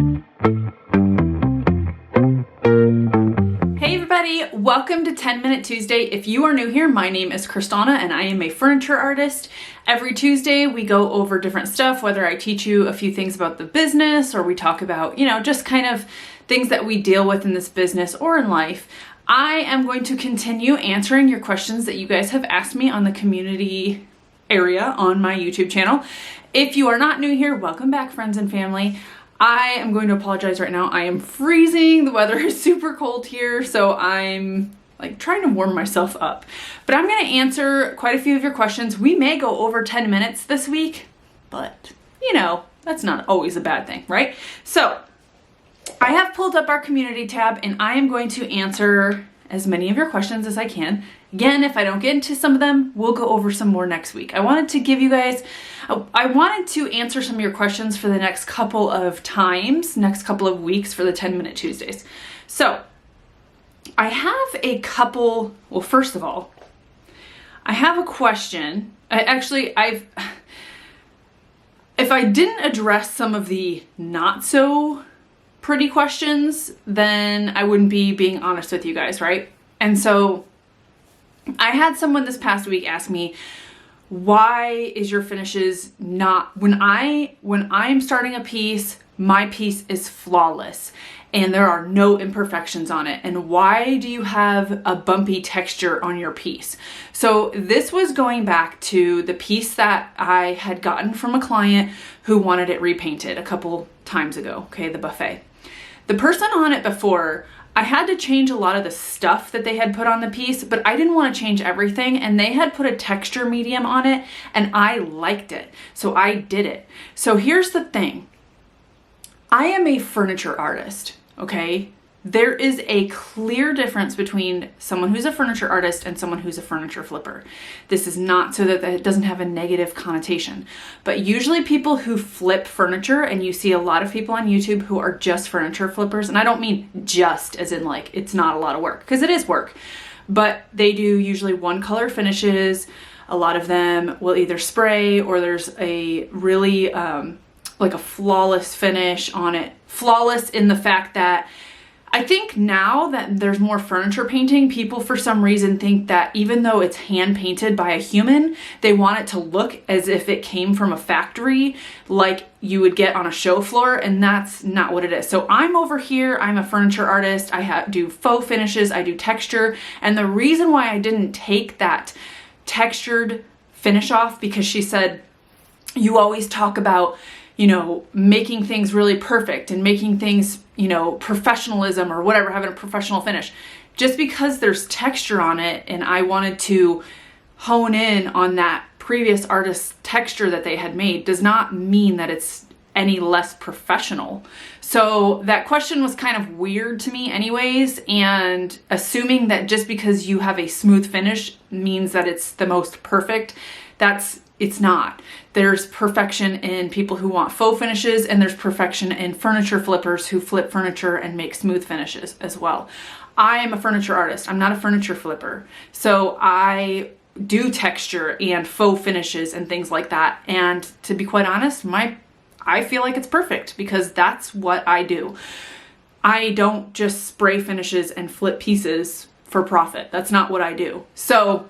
Hey everybody, welcome to 10 Minute Tuesday. If you are new here, my name is Crys'Dawna and I am a furniture artist. Every Tuesday we go over different stuff, whether I teach you a few things about the business or we talk about, just kind of things that we deal with in this business or in life. I am going to continue answering your questions that you guys have asked me on the community area on my YouTube channel. If you are not new here, welcome back, friends and family. I am going to apologize right now. I am freezing. The weather is super cold here, so I'm trying to warm myself up. But I'm going to answer quite a few of your questions. We may go over 10 minutes this week, but that's not always a bad thing, right? So I have pulled up our community tab and I am going to answer as many of your questions as I can. Again, if I don't get into some of them, we'll go over some more next week. I wanted to answer some of your questions for the next couple of weeks for the 10 Minute Tuesdays. So I have a couple, well, first of all, I have a question. If I didn't address some of the not so pretty questions, then I wouldn't be being honest with you guys, right? And so I had someone this past week ask me, why is your finishes not, when I'm starting a piece, my piece is flawless and there are no imperfections on it, and why do you have a bumpy texture on your piece? So this was going back to the piece that I had gotten from a client who wanted it repainted a couple times ago, okay, the buffet. The person on it before, I had to change a lot of the stuff that they had put on the piece, but I didn't want to change everything, and they had put a texture medium on it and I liked it, so I did it. So here's the thing. I am a furniture artist, okay? There is a clear difference between someone who's a furniture artist and someone who's a furniture flipper. This is not so that it doesn't have a negative connotation, but usually people who flip furniture, and you see a lot of people on YouTube who are just furniture flippers, and I don't mean just as in it's not a lot of work, because it is work, but they do usually one color finishes. A lot of them will either spray, or there's a really a flawless finish on it. Flawless in the fact that I think now that there's more furniture painting, people for some reason think that even though it's hand painted by a human, they want it to look as if it came from a factory, like you would get on a show floor, and that's not what it is. So I'm over here, I'm a furniture artist, I do faux finishes, I do texture, and the reason why I didn't take that textured finish off, because she said, you always talk about making things really perfect and making things, professionalism or whatever, having a professional finish. Just because there's texture on it and I wanted to hone in on that previous artist's texture that they had made does not mean that it's any less professional. So that question was kind of weird to me anyways, and assuming that just because you have a smooth finish means that it's the most perfect, it's not. There's perfection in people who want faux finishes, and there's perfection in furniture flippers who flip furniture and make smooth finishes as well. I am a furniture artist. I'm not a furniture flipper. So I do texture and faux finishes and things like that. And to be quite honest, I feel like it's perfect because that's what I do. I don't just spray finishes and flip pieces for profit. That's not what I do. So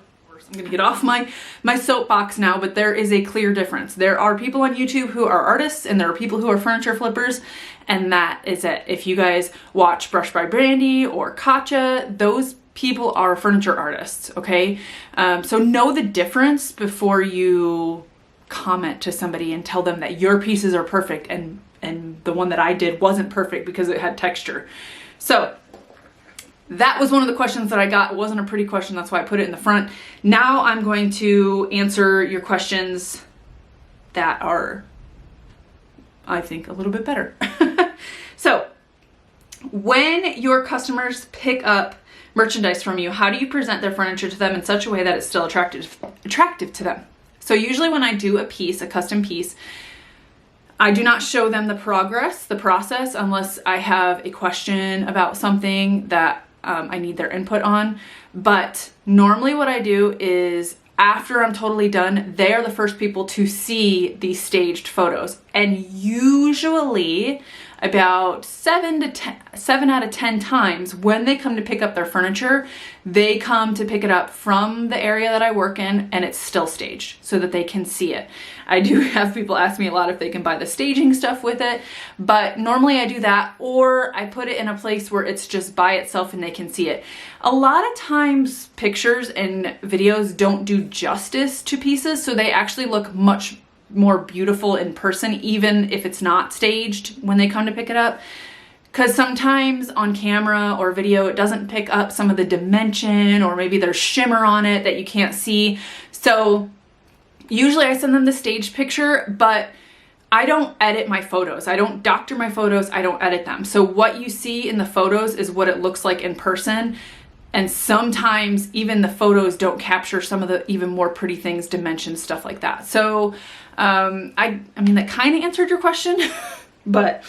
I'm gonna get off my soapbox now, but there is a clear difference. There are people on YouTube who are artists and there are people who are furniture flippers, and that is it. If you guys watch Brush by Brandy or Katja, those people are furniture artists, okay? So know the difference before you comment to somebody and tell them that your pieces are perfect and the one that I did wasn't perfect because it had texture. So that was one of the questions that I got. It wasn't a pretty question, that's why I put it in the front. Now I'm going to answer your questions that are, I think, a little bit better. So, when your customers pick up merchandise from you, how do you present their furniture to them in such a way that it's still attractive to them? So usually when I do a custom piece, I do not show them the process, unless I have a question about something that I need their input on. But normally what I do is after I'm totally done, they are the first people to see these staged photos. And usually, about 7 out of 10 times when they come to pick up their furniture, they come to pick it up from the area that I work in and it's still staged so that they can see it. I do have people ask me a lot if they can buy the staging stuff with it, but normally I do that, or I put it in a place where it's just by itself and they can see it. A lot of times pictures and videos don't do justice to pieces, so they actually look much more beautiful in person, even if it's not staged when they come to pick it up. Because sometimes on camera or video, it doesn't pick up some of the dimension, or maybe there's shimmer on it that you can't see. So usually I send them the staged picture, but I don't edit my photos. I don't doctor my photos. I don't edit them. So what you see in the photos is what it looks like in person. And sometimes even the photos don't capture some of the even more pretty things, dimensions, stuff like that. So I mean, that kind of answered your question, but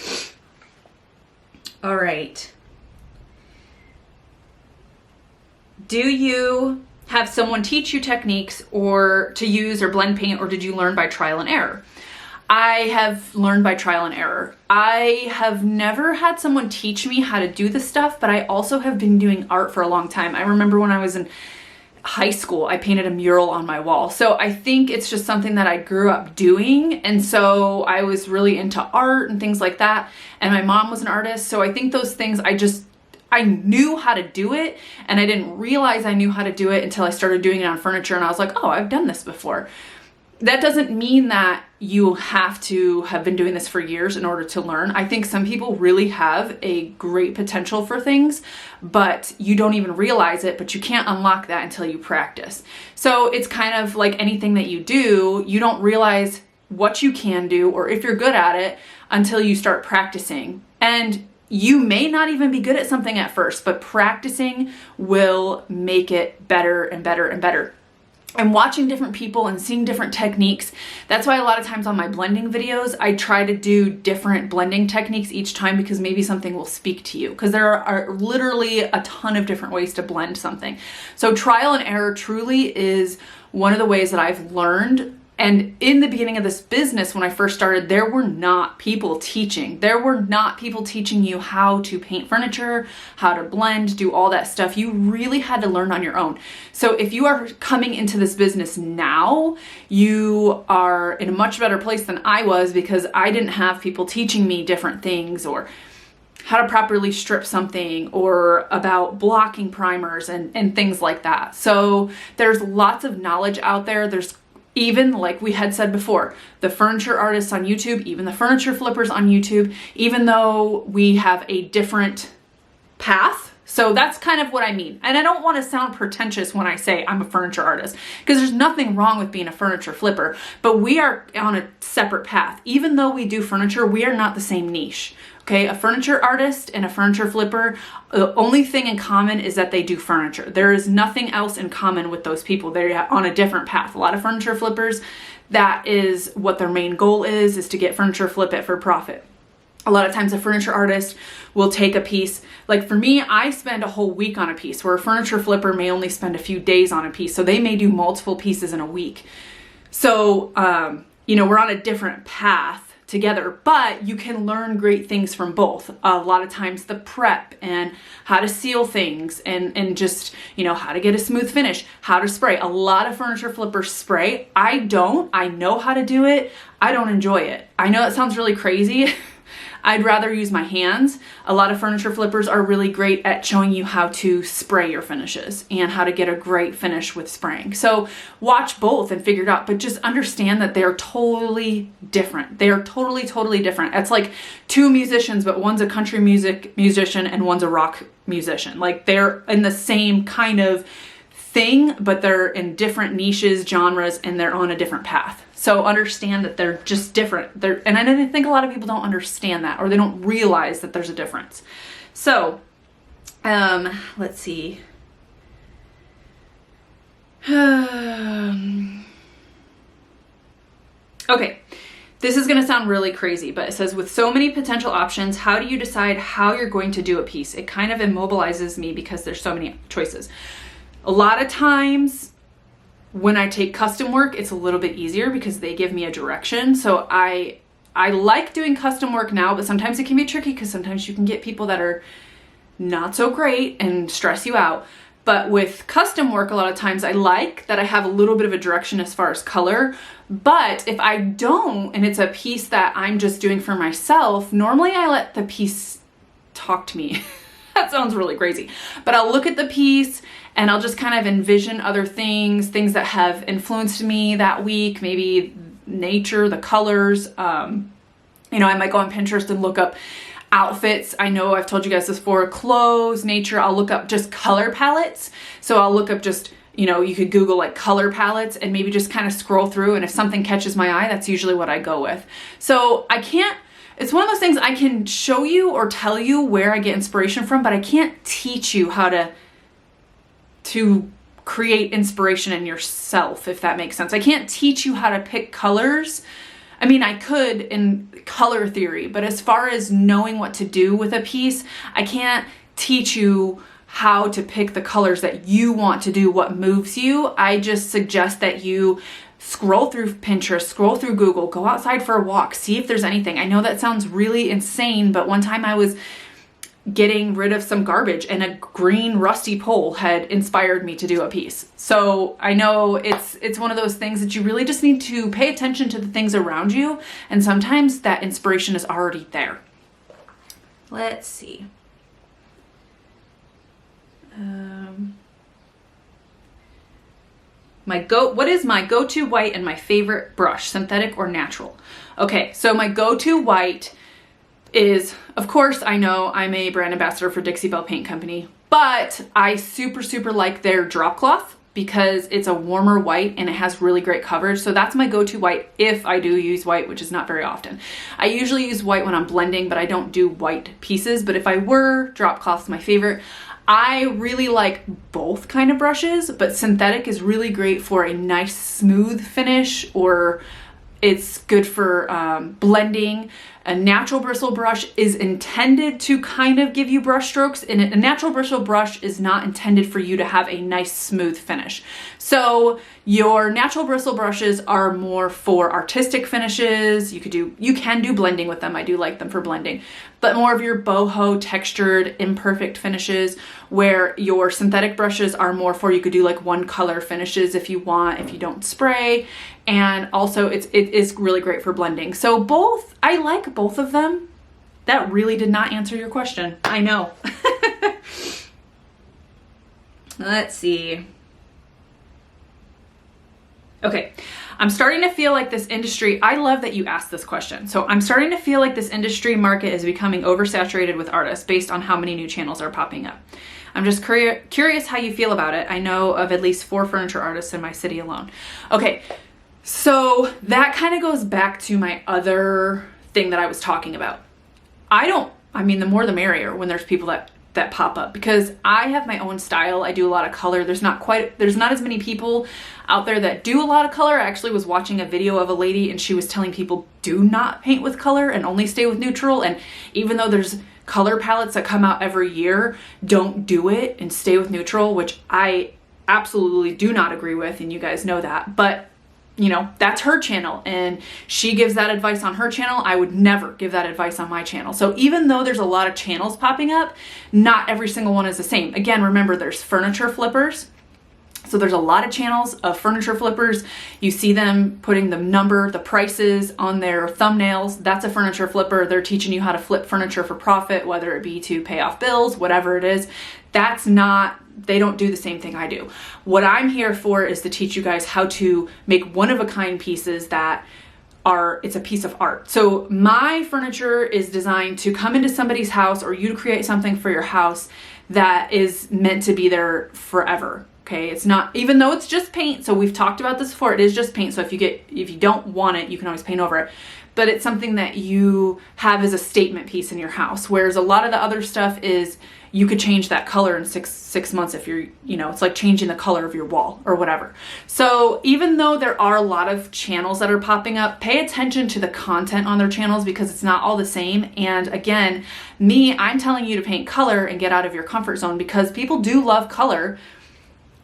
all right. Do you have someone teach you techniques or to use or blend paint, or did you learn by trial and error? I have learned by trial and error. I have never had someone teach me how to do this stuff, but I also have been doing art for a long time. I remember when I was in high school, I painted a mural on my wall. So I think it's just something that I grew up doing. And so I was really into art and things like that. And my mom was an artist. So I think those things, I knew how to do it, and I didn't realize I knew how to do it until I started doing it on furniture, and I was like, oh, I've done this before. That doesn't mean that you have to have been doing this for years in order to learn. I think some people really have a great potential for things, but you don't even realize it, but you can't unlock that until you practice. So it's kind of like anything that you do, you don't realize what you can do or if you're good at it until you start practicing. And you may not even be good at something at first, but practicing will make it better and better and better. And watching different people and seeing different techniques. That's why a lot of times on my blending videos, I try to do different blending techniques each time, because maybe something will speak to you, because there are literally a ton of different ways to blend something. So trial and error truly is one of the ways that I've learned. And in the beginning of this business, when I first started, there were not people teaching. There were not people teaching you how to paint furniture, how to blend, do all that stuff. You really had to learn on your own. So if you are coming into this business now, you are in a much better place than I was, because I didn't have people teaching me different things, or how to properly strip something, or about blocking primers and things like that. So there's lots of knowledge out there. There's even, like we had said before, the furniture artists on YouTube, even the furniture flippers on YouTube, even though we have a different path. So that's kind of what I mean. And I don't want to sound pretentious when I say I'm a furniture artist, because there's nothing wrong with being a furniture flipper, but we are on a separate path. Even though we do furniture, we are not the same niche. Okay, a furniture artist and a furniture flipper, the only thing in common is that they do furniture. There is nothing else in common with those people. They're on a different path. A lot of furniture flippers, that is what their main goal is to get furniture, flip it for profit. A lot of times a furniture artist will take a piece. Like for me, I spend a whole week on a piece, where a furniture flipper may only spend a few days on a piece. So they may do multiple pieces in a week. So, we're on a different path together, but you can learn great things from both. A lot of times the prep and how to seal things, and just, how to get a smooth finish, how to spray. A lot of furniture flippers spray. I don't. I know how to do it. I don't enjoy it. I know it sounds really crazy. I'd rather use my hands. A lot of furniture flippers are really great at showing you how to spray your finishes and how to get a great finish with spraying. So watch both and figure it out, but just understand that they're totally different. They are totally, totally different. It's like two musicians, but one's a country music musician and one's a rock musician. Like they're in the same kind of thing, but they're in different niches, genres, and they're on a different path. So understand that they're just different. And I think a lot of people don't understand that, or they don't realize that there's a difference. So, let's see. Okay, this is gonna sound really crazy, but it says, with so many potential options, how do you decide how you're going to do a piece? It kind of immobilizes me because there's so many choices. A lot of times, when I take custom work, it's a little bit easier because they give me a direction. So I I like doing custom work now, but sometimes it can be tricky because sometimes you can get people that are not so great and stress you out. But with custom work, a lot of times I like that I have a little bit of a direction as far as color. But if I don't, and it's a piece that I'm just doing for myself, normally I let the piece talk to me. That sounds really crazy. But I'll look at the piece and I'll just kind of envision other things that have influenced me that week, maybe nature, the colors. You know, I might go on Pinterest and look up outfits. I know I've told you guys this before, clothes, nature. I'll look up just color palettes. So I'll look up just, you know, you could Google like color palettes and maybe just kind of scroll through. And if something catches my eye, that's usually what I go with. So it's one of those things I can show you or tell you where I get inspiration from, but I can't teach you how to create inspiration in yourself, if that makes sense. I can't teach you how to pick colors. I mean, I could in color theory, but as far as knowing what to do with a piece, I can't teach you how to pick the colors that you want to do, what moves you. I just suggest that you scroll through Pinterest, scroll through Google, go outside for a walk, see if there's anything. I know that sounds really insane, but one time I was getting rid of some garbage and a green rusty pole had inspired me to do a piece. So I know it's one of those things that you really just need to pay attention to the things around you, and sometimes that inspiration is already there. Let's see. What is my go-to white and my favorite brush, synthetic or natural? Okay, so my go-to white is, of course, I know I'm a brand ambassador for Dixie Belle Paint Company, but I super like their drop cloth because it's a warmer white and it has really great coverage. So that's my go-to white if I do use white, which is not very often. I usually use white when I'm blending, but I don't do white pieces. But if I were, drop cloth is my favorite. I really like both kind of brushes, but synthetic is really great for a nice smooth finish, or it's good for blending. A natural bristle brush is intended to kind of give you brush strokes, and a natural bristle brush is not intended for you to have a nice smooth finish. So your natural bristle brushes are more for artistic finishes. You can do blending with them. I do like them for blending, but more of your boho textured imperfect finishes, where your synthetic brushes are more for, you could do like one color finishes if you want, if you don't spray. And also it is really great for blending. So I like both of them. That really did not answer your question. I know. Let's see. Okay, I'm starting to feel like this industry, I love that you asked this question. So I'm starting to feel like this industry market is becoming oversaturated with artists based on how many new channels are popping up. I'm just curious how you feel about it. I know of at least 4 furniture artists in my city alone. Okay, so that kind of goes back to my other thing that I was talking about. I mean, the more the merrier when there's people that pop up, because I have my own style. I do a lot of color. There's not as many people out there that do a lot of color. I actually was watching a video of a lady and she was telling people do not paint with color and only stay with neutral. And even though there's color palettes that come out every year, don't do it and stay with neutral, which I absolutely do not agree with, and you guys know that. But you know, that's her channel and she gives that advice on her channel. I would never give that advice on my channel. So even though there's a lot of channels popping up, not every single one is the same. Again, remember, there's furniture flippers. So there's a lot of channels of furniture flippers. You see them putting the prices on their thumbnails. That's a furniture flipper. They're teaching you how to flip furniture for profit, whether it be to pay off bills, whatever it is. They don't do the same thing I do. What I'm here for is to teach you guys how to make one-of-a-kind pieces it's a piece of art. So my furniture is designed to come into somebody's house, or you to create something for your house that is meant to be there forever. Okay, it's not, even though it's just paint. So we've talked about this before. It is just paint. So if you don't want it, you can always paint over it. But it's something that you have as a statement piece in your house. Whereas a lot of the other stuff is, you could change that color in six months if it's like changing the color of your wall or whatever. So even though there are a lot of channels that are popping up, pay attention to the content on their channels, because it's not all the same. And again, I'm telling you to paint color and get out of your comfort zone, because people do love color,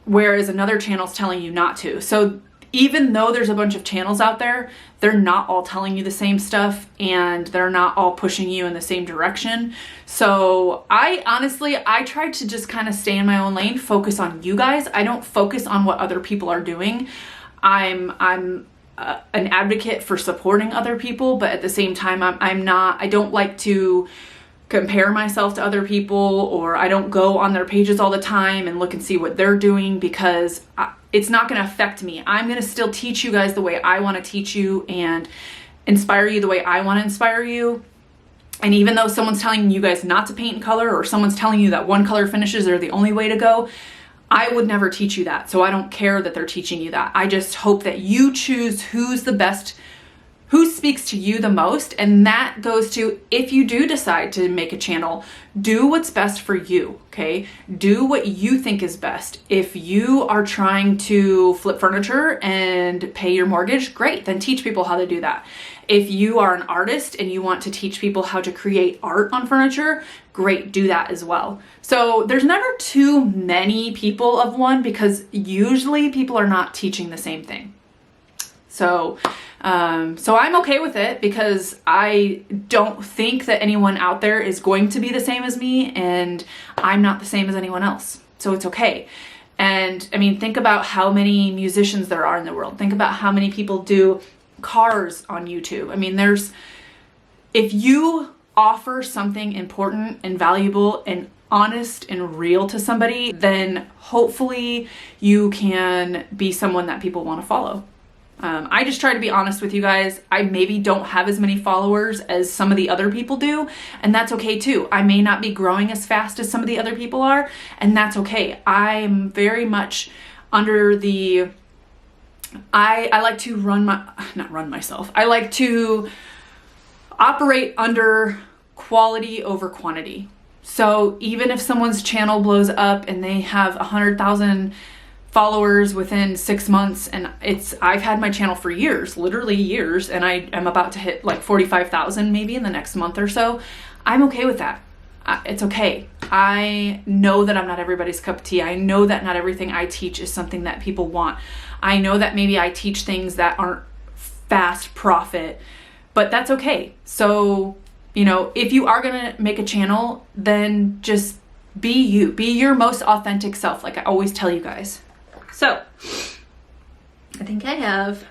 whereas another channel's telling you not to. So even though there's a bunch of channels out there, they're not all telling you the same stuff and they're not all pushing you in the same direction. So I honestly, I try to just kind of stay in my own lane, focus on you guys. I don't focus on what other people are doing. I'm an advocate for supporting other people, but at the same time, I don't like to compare myself to other people, or I don't go on their pages all the time and look and see what they're doing, because it's not going to affect me. I'm going to still teach you guys the way I want to teach you and inspire you the way I want to inspire you. And even though someone's telling you guys not to paint in color, or someone's telling you that one color finishes are the only way to go, I would never teach you that. So I don't care that they're teaching you that. I just hope that you choose who's the best, who speaks to you the most. And that goes to, if you do decide to make a channel, do what's best for you, okay? Do what you think is best. If you are trying to flip furniture and pay your mortgage, great, then teach people how to do that. If you are an artist and you want to teach people how to create art on furniture, great, do that as well. So there's never too many people of one, because usually people are not teaching the same thing. So I'm okay with it, because I don't think that anyone out there is going to be the same as me, and I'm not the same as anyone else. So it's okay. And I mean, think about how many musicians there are in the world. Think about how many people do cars on YouTube. I mean, if you offer something important and valuable and honest and real to somebody, then hopefully you can be someone that people want to follow. I just try to be honest with you guys. I maybe don't have as many followers as some of the other people do, and that's okay too. I may not be growing as fast as some of the other people are, and that's okay. I'm very much under the, I like to not run myself. I like to operate under quality over quantity. So even if someone's channel blows up and they have 100,000 followers within 6 months, and I've had my channel for years, literally years, and I am about to hit like 45,000 maybe in the next month or so, I'm okay with that. It's okay. I know that I'm not everybody's cup of tea. I know that not everything I teach is something that people want. I know that maybe I teach things that aren't fast profit, but that's okay. So, you know, if you are gonna make a channel, then just be you. Be your most authentic self, like I always tell you guys. So, I think I have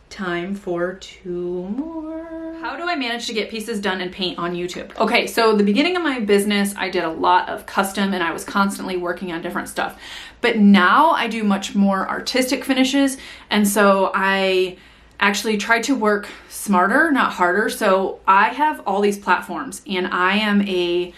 time for 2 more. How do I manage to get pieces done and paint on YouTube? Okay, so the beginning of my business, I did a lot of custom and I was constantly working on different stuff. But now I do much more artistic finishes, and so I actually try to work smarter, not harder. So I have all these platforms, and I am a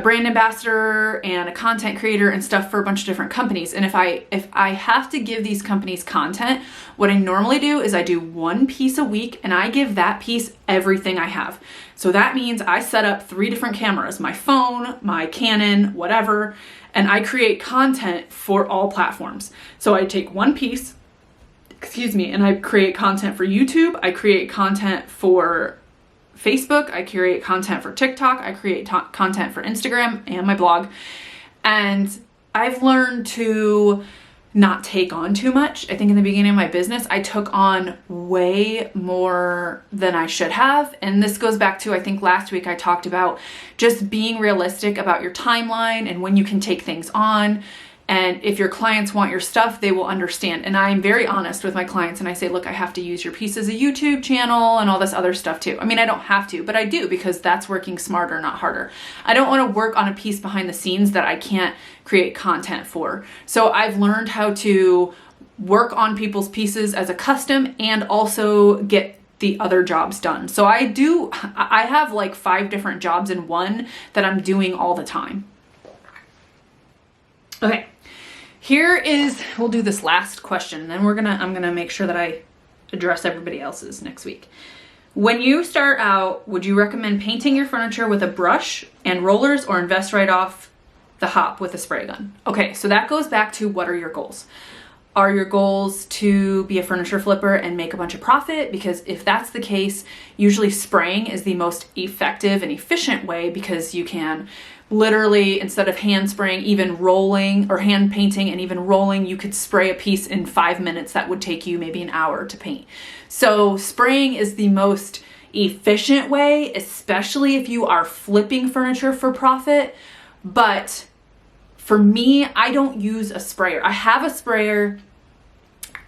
brand ambassador and a content creator and stuff for a bunch of different companies. And if I have to give these companies content, what I normally do is I do 1 piece a week, and I give that piece everything I have. So that means I set up 3 different cameras, my phone, my Canon, whatever, and I create content for all platforms. So I take 1 piece, and I create content for YouTube, I create content for Facebook, I create content for TikTok, I create content for Instagram and my blog. And I've learned to not take on too much. I think in the beginning of my business, I took on way more than I should have. And this goes back to, I think last week I talked about just being realistic about your timeline and when you can take things on. And if your clients want your stuff, they will understand. And I'm very honest with my clients, and I say, look, I have to use your piece as a YouTube channel and all this other stuff too. I mean, I don't have to, but I do, because that's working smarter, not harder. I don't want to work on a piece behind the scenes that I can't create content for. So I've learned how to work on people's pieces as a custom and also get the other jobs done. So I have like 5 different jobs in one that I'm doing all the time. Okay. We'll do this last question, and then I'm gonna make sure that I address everybody else's next week. When you start out, would you recommend painting your furniture with a brush and rollers, or invest right off the hop with a spray gun? Okay, so that goes back to, what are your goals? Are your goals to be a furniture flipper and make a bunch of profit? Because if that's the case, usually spraying is the most effective and efficient way, because you can literally, instead of hand spraying, even rolling, or hand painting and even rolling, you could spray a piece in 5 minutes that would take you maybe an hour to paint. So spraying is the most efficient way, especially if you are flipping furniture for profit. But for me, I don't use a sprayer. I have a sprayer.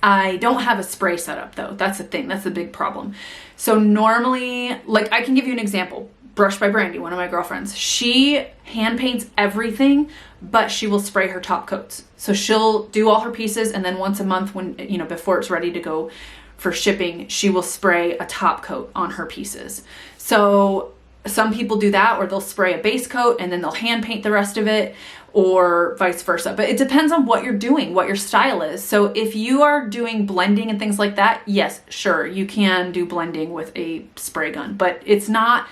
I don't have a spray setup though. That's the thing. That's the big problem. So normally, like, I can give you an example. Brush by Brandy, one of my girlfriends. She hand paints everything, but she will spray her top coats. So she'll do all her pieces, and then once a month, when, you know, before it's ready to go for shipping, she will spray a top coat on her pieces. So some people do that, or they'll spray a base coat and then they'll hand paint the rest of it, or vice versa. But it depends on what you're doing, what your style is. So if you are doing blending and things like that, yes, sure, you can do blending with a spray gun, but it's not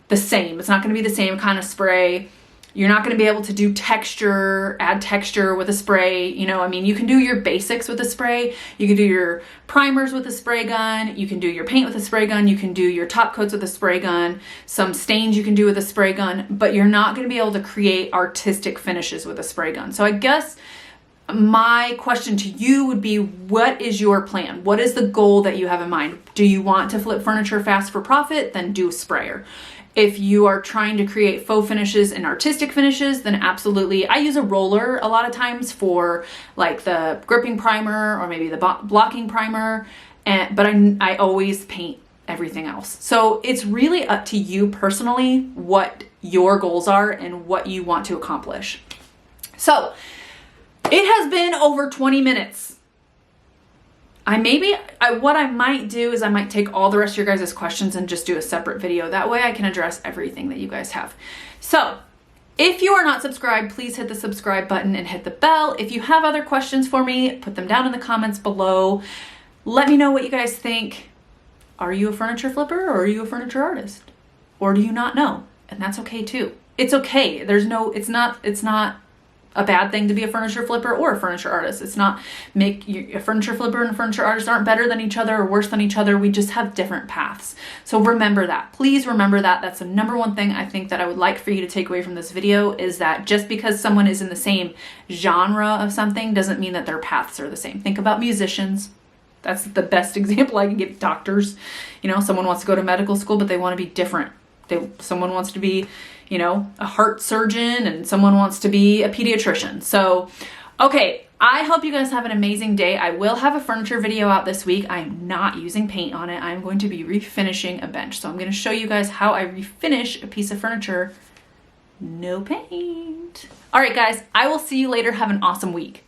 the same. It's not going to be the same kind of spray. You're not going to be able to do texture, add texture with a spray. You know, I mean, you can do your basics with a spray. You can do your primers with a spray gun. You can do your paint with a spray gun. You can do your top coats with a spray gun. Some stains you can do with a spray gun, but you're not going to be able to create artistic finishes with a spray gun. So I guess my question to you would be, what is your plan? What is the goal that you have in mind? Do you want to flip furniture fast for profit? Then do a sprayer. If you are trying to create faux finishes and artistic finishes, then absolutely. I use a roller a lot of times for like the gripping primer or maybe the blocking primer, but I always paint everything else. So it's really up to you personally what your goals are and what you want to accomplish. So it has been over 20 minutes. What I might do is I might take all the rest of your guys' questions and just do a separate video. That way I can address everything that you guys have. So if you are not subscribed, please hit the subscribe button and hit the bell. If you have other questions for me, put them down in the comments below. Let me know what you guys think. Are you a furniture flipper, or are you a furniture artist? Or do you not know? And that's okay too. It's okay. It's not a bad thing to be a furniture flipper or a furniture artist. It's not a furniture flipper and a furniture artist aren't better than each other or worse than each other. We just have different paths. So remember that. Please remember that. That's the number one thing I think that I would like for you to take away from this video, is that just because someone is in the same genre of something doesn't mean that their paths are the same. Think about musicians. That's the best example I can give. Doctors. You know, someone wants to go to medical school, but they want to be different. Someone wants to be, you know, a heart surgeon, and someone wants to be a pediatrician. So, okay, I hope you guys have an amazing day. I will have a furniture video out this week. I am not using paint on it. I'm going to be refinishing a bench. So I'm going to show you guys how I refinish a piece of furniture. No paint. All right, guys, I will see you later. Have an awesome week.